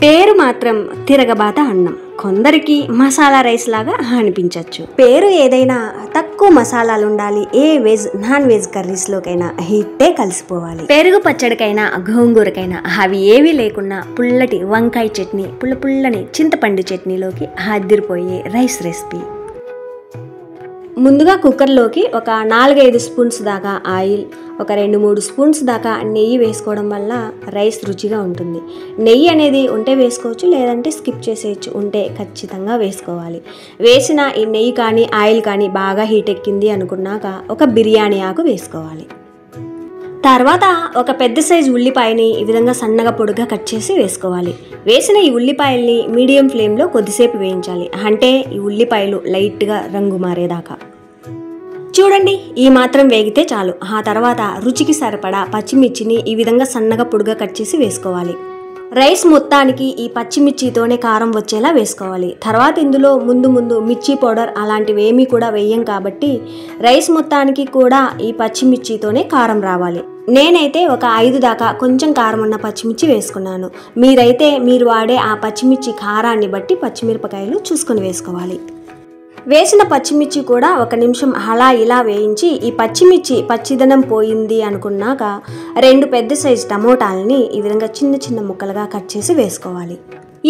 పేరు మాత్రం తిరగబాత అన్నం, కొందరికి మసాలా రైస్ లాగా అనిపించవచ్చు. పేరు ఏదైనా తక్కువ మసాలాలు ఉండాలి. ఏ వెజ్ నాన్ వెజ్ కర్రీస్లోకైనా హిట్టే కలిసిపోవాలి. పెరుగు పచ్చడికైనా గోంగూరకైనా అవి ఏవి లేకున్నా పుల్లటి వంకాయ చట్నీ, పుల్లని చింతపండు చట్నీలోకి అదిరిపోయే రైస్ రెసిపీ. ముందుగా కుక్కర్లోకి ఒక 4-5 స్పూన్స్ దాకా ఆయిల్, ఒక 2-3 స్పూన్స్ దాకా నెయ్యి వేసుకోవడం వల్ల రైస్ రుచిగా ఉంటుంది. నెయ్యి అనేది ఉంటే వేసుకోవచ్చు, లేదంటే స్కిప్ చేసేయచ్చు. ఉంటే ఖచ్చితంగా వేసుకోవాలి. వేసిన ఈ నెయ్యి కానీ ఆయిల్ కానీ బాగా హీట్ ఎక్కింది అనుకున్నాక ఒక బిర్యానీ ఆకు వేసుకోవాలి. తర్వాత ఒక పెద్ద సైజు ఉల్లిపాయని ఈ విధంగా సన్నగా పొడుగ్గా కట్ చేసి వేసుకోవాలి. వేసిన ఈ ఉల్లిపాయల్ని మీడియం ఫ్లేమ్లో కొద్దిసేపు వేయించాలి. అంటే ఈ ఉల్లిపాయలు లైట్గా రంగు మారేదాకా. చూడండి, ఈ మాత్రం వేగితే చాలు. ఆ తర్వాత రుచికి సరిపడా పచ్చిమిర్చిని ఈ విధంగా సన్నగా పొడుగ్గా కట్ చేసి వేసుకోవాలి. రైస్ మొత్తానికి ఈ పచ్చిమిర్చితోనే కారం వచ్చేలా వేసుకోవాలి. తర్వాత ఇందులో ముందు మిర్చి పౌడర్ అలాంటివి ఏమీ కూడా వేయం కాబట్టి రైస్ మొత్తానికి కూడా ఈ పచ్చిమిర్చితోనే కారం రావాలి. నేనైతే ఒక 5 దాకా కొంచెం కారం ఉన్న పచ్చిమిర్చి వేసుకున్నాను. మీరైతే మీరు వాడే ఆ పచ్చిమిర్చి కారాన్ని బట్టి పచ్చిమిరపకాయలు చూసుకొని వేసుకోవాలి. వేసిన పచ్చిమిర్చి కూడా 1 నిమిషం అలా ఇలా వేయించి ఈ పచ్చిమిర్చి పచ్చిదనం పోయింది అనుకున్నాక 2 పెద్ద సైజు టమోటాలని ఈ విధంగా చిన్న ముక్కలుగా కట్ చేసి వేసుకోవాలి.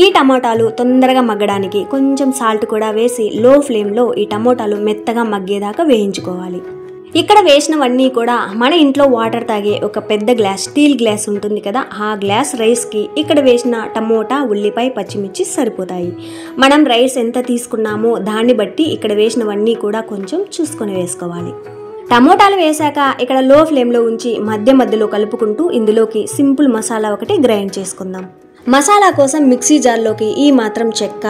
ఈ టమోటాలు తొందరగా మగ్గడానికి కొంచెం సాల్ట్ కూడా వేసి లో ఫ్లేమ్లో ఈ టమోటాలు మెత్తగా మగ్గేదాకా వేయించుకోవాలి. ఇక్కడ వేసినవన్నీ కూడా మన ఇంట్లో వాటర్ తాగే ఒక పెద్ద గ్లాస్, స్టీల్ గ్లాస్ ఉంటుంది కదా, ఆ గ్లాస్ రైస్కి ఇక్కడ వేసిన టమోటా, ఉల్లిపాయ, పచ్చిమిర్చి సరిపోతాయి. మనం రైస్ ఎంత తీసుకున్నామో దాన్ని బట్టి ఇక్కడ వేసినవన్నీ కూడా కొంచెం చూసుకొని వేసుకోవాలి. టమోటాలు వేశాక ఇక్కడ లో ఫ్లేమ్లో ఉంచి మధ్యలో కలుపుకుంటూ ఇందులోకి సింపుల్ మసాలా ఒకటి గ్రైండ్ చేసుకుందాం. మసాలా కోసం మిక్సీ జార్లోకి ఈ మాత్రం చెక్క,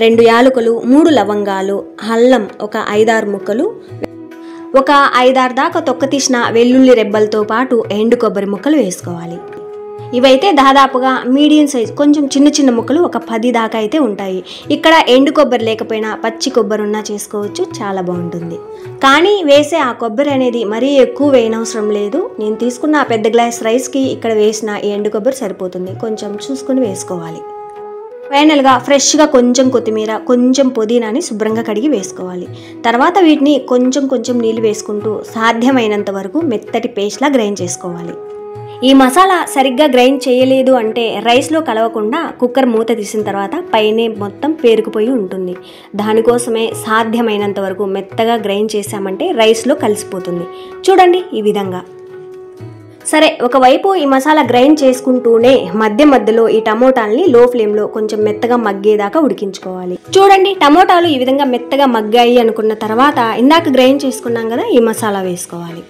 2 యాలకులు, 3 లవంగాలు, అల్లం ఒక 5-6 ముక్కలు, ఒక 5-6 దాకా తొక్క తీసిన వెల్లుల్లి రెబ్బలతో పాటు ఎండు కొబ్బరి ముక్కలు వేసుకోవాలి. ఇవైతే దాదాపుగా మీడియం సైజ్, కొంచెం చిన్న ముక్కలు ఒక 10 దాకా అయితే ఉంటాయి. ఇక్కడ ఎండు కొబ్బరి లేకపోయినా పచ్చి కొబ్బరి ఉన్నా చేసుకోవచ్చు, చాలా బాగుంటుంది. కానీ వేసే ఆ కొబ్బరి అనేది మరీ ఎక్కువ వేయనవసరం లేదు. నేను తీసుకున్న ఆ పెద్ద గ్లాస్ రైస్కి ఇక్కడ వేసిన ఈ ఎండు కొబ్బరి సరిపోతుంది. కొంచెం చూసుకొని వేసుకోవాలి. ఫైనల్గా ఫ్రెష్గా కొంచెం కొత్తిమీర, కొంచెం పుదీనాని శుభ్రంగా కడిగి వేసుకోవాలి. తర్వాత వీటిని కొంచెం నీళ్ళు వేసుకుంటూ సాధ్యమైనంత వరకు మెత్తటి పేస్ట్లా గ్రైండ్ చేసుకోవాలి. ఈ మసాలా సరిగ్గా గ్రైండ్ చేయలేదు అంటే రైస్లో కలవకుండా కుక్కర్ మూత తీసిన తర్వాత పైనే మొత్తం పేరుకుపోయి ఉంటుంది. దానికోసమే సాధ్యమైనంత వరకు మెత్తగా గ్రైండ్ చేసామంటే రైస్లో కలిసిపోతుంది. చూడండి ఈ విధంగా. సరే, ఒకవైపు ఈ మసాలా గ్రైండ్ చేసుకుంటూనే మధ్యలో ఈ టమోటాలని లో ఫ్లేమ్లో కొంచెం మెత్తగా మగ్గేదాకా ఉడికించుకోవాలి. చూడండి, టమోటాలు ఈ విధంగా మెత్తగా మగ్గాయి అనుకున్న తర్వాత ఇందాక గ్రైండ్ చేసుకున్నాం కదా, ఈ మసాలా వేసుకోవాలి.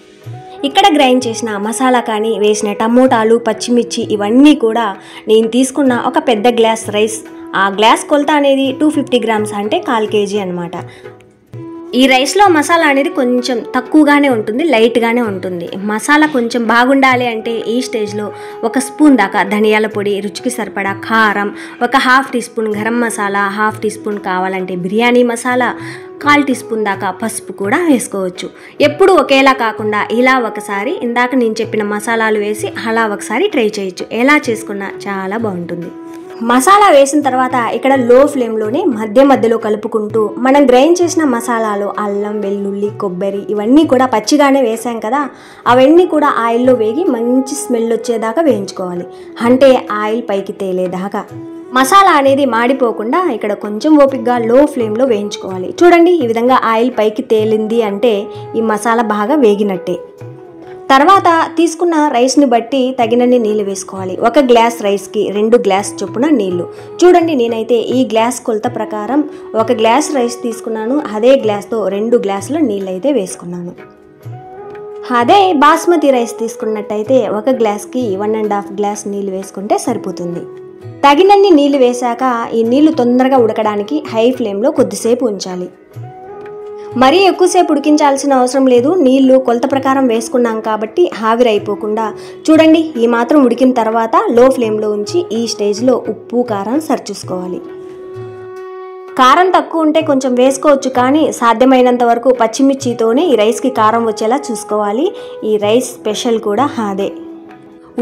ఇక్కడ గ్రైండ్ చేసిన మసాలా కానీ వేసిన టమోటాలు, పచ్చిమిర్చి ఇవన్నీ కూడా నేను తీసుకున్న ఒక పెద్ద గ్లాస్ రైస్, ఆ గ్లాస్ కొలత అనేది 250 గ్రామ్స్ అంటే 1/4 kg అనమాట. ఈ రైస్లో మసాలా అనేది కొంచెం తక్కువగానే ఉంటుంది, లైట్గానే ఉంటుంది. మసాలా కొంచెం బాగుండాలి అంటే ఈ స్టేజ్లో 1 స్పూన్ దాకా ధనియాల పొడి, రుచికి సరిపడా కారం, ఒక 1/2 teaspoon garam masala, 1/2 teaspoon కావాలంటే బిర్యానీ మసాలా, 1/4 టీ స్పూన్ దాకా పసుపు కూడా వేసుకోవచ్చు. ఎప్పుడు ఒకేలా కాకుండా ఇలా ఒకసారి ఇందాక నేను చెప్పిన మసాలాలు వేసి అలా ఒకసారి ట్రై చేయొచ్చు. ఎలా చేసుకున్నా చాలా బాగుంటుంది. మసాలా వేసిన తర్వాత ఇక్కడ లో ఫ్లేమ్లోనే మధ్యలో కలుపుకుంటూ మనం గ్రైండ్ చేసిన మసాలాలు అల్లం, వెల్లుల్లి, కొబ్బరి ఇవన్నీ కూడా పచ్చిగానే వేసాం కదా, అవన్నీ కూడా ఆయిల్లో వేగి మంచి స్మెల్ వచ్చేదాకా వేయించుకోవాలి. అంటే ఆయిల్ పైకి తేలేదాకా. మసాలా అనేది మాడిపోకుండా ఇక్కడ కొంచెం ఓపికగా లో ఫ్లేమ్లో వేయించుకోవాలి. చూడండి, ఈ విధంగా ఆయిల్ పైకి తేలింది అంటే ఈ మసాలా బాగా వేగినట్టే. తర్వాత తీసుకున్న రైస్ని బట్టి తగినన్ని నీళ్ళు వేసుకోవాలి. 1 గ్లాస్ రైస్కి 2 గ్లాస్ చొప్పున నీళ్లు. చూడండి, నేనైతే ఈ గ్లాస్ కొలత ప్రకారం 1 గ్లాస్ రైస్ తీసుకున్నాను. అదే గ్లాస్తో 2 గ్లాసుల నీళ్ళు అయితే వేసుకున్నాను. అదే బాస్మతి రైస్ తీసుకున్నట్టయితే 1 గ్లాస్కి 1.5 గ్లాస్ నీళ్ళు వేసుకుంటే సరిపోతుంది. తగినన్ని నీళ్ళు వేశాక ఈ నీళ్లు తొందరగా ఉడకడానికి హై ఫ్లేమ్లో కొద్దిసేపు ఉంచాలి. మరీ ఎక్కువసేపు ఉడికించాల్సిన అవసరం లేదు. నీళ్లు కొలత ప్రకారం వేసుకున్నాం కాబట్టి ఆవిరైపోకుండా. చూడండి, ఈ మాత్రం ఉడికిన తర్వాత లో ఫ్లేమ్లో ఉంచి ఈ స్టేజ్లో ఉప్పు, కారం సరిచూసుకోవాలి. కారం తక్కువ ఉంటే కొంచెం వేసుకోవచ్చు, కానీ సాధ్యమైనంత వరకు పచ్చిమిర్చితోనే ఈ రైస్కి కారం వచ్చేలా చూసుకోవాలి. ఈ రైస్ స్పెషల్ కూడా అదే.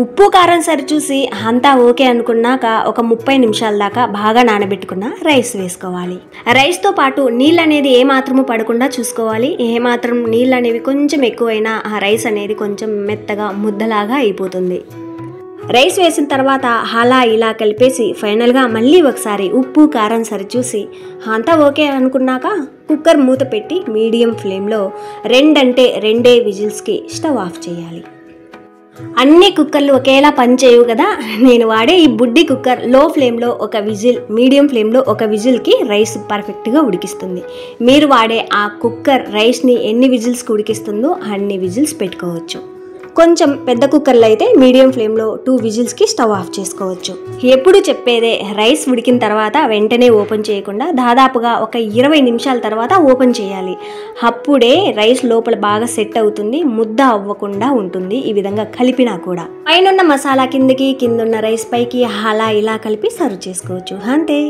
ఉప్పు కారం సరిచూసి అంతా ఓకే అనుకున్నాక ఒక 30 నిమిషాల దాకా బాగా నానబెట్టుకున్న రైస్ వేసుకోవాలి. రైస్తో పాటు నీళ్ళు అనేది ఏమాత్రము పడకుండా చూసుకోవాలి. ఏమాత్రం నీళ్ళు అనేవి కొంచెం ఎక్కువైనా ఆ రైస్ అనేది కొంచెం మెత్తగా ముద్దలాగా అయిపోతుంది. రైస్ వేసిన తర్వాత అలా ఇలా కలిపేసి ఫైనల్గా మళ్ళీ ఒకసారి ఉప్పు కారం సరిచూసి అంతా ఓకే అనుకున్నాక కుక్కర్ మూత పెట్టి మీడియం ఫ్లేమ్లో 2 విజిల్స్కి స్టవ్ ఆఫ్ చేయాలి. అన్ని కుక్కర్లు ఒకేలా పనిచేయవు కదా, నేను వాడే ఈ బుడ్డి కుక్కర్ లో ఫ్లేమ్లో ఒక విజిల్, మీడియం ఫ్లేమ్లో ఒక విజిల్కి రైస్ పర్ఫెక్ట్గా ఉడికిస్తుంది. మీరు వాడే ఆ కుక్కర్ రైస్ని ఎన్ని విజిల్స్కి ఉడికిస్తుందో అన్ని విజిల్స్ పెట్టుకోవచ్చు. కొంచెం పెద్ద కుక్కర్లో అయితే మీడియం ఫ్లేమ్లో 2 విజిల్స్కి స్టవ్ ఆఫ్ చేసుకోవచ్చు. ఎప్పుడు చెప్పేదే, రైస్ ఉడికిన తర్వాత వెంటనే ఓపెన్ చేయకుండా దాదాపుగా ఒక 20 నిమిషాల తర్వాత ఓపెన్ చేయాలి. అప్పుడే రైస్ లోపల బాగా సెట్ అవుతుంది, ముద్ద అవ్వకుండా ఉంటుంది. ఈ విధంగా కలిపినా కూడా పైనున్న మసాలా కిందకి, కిందున్న రైస్ పైకి అలా ఇలా కలిపి సర్వ్ చేసుకోవచ్చు. అంతే.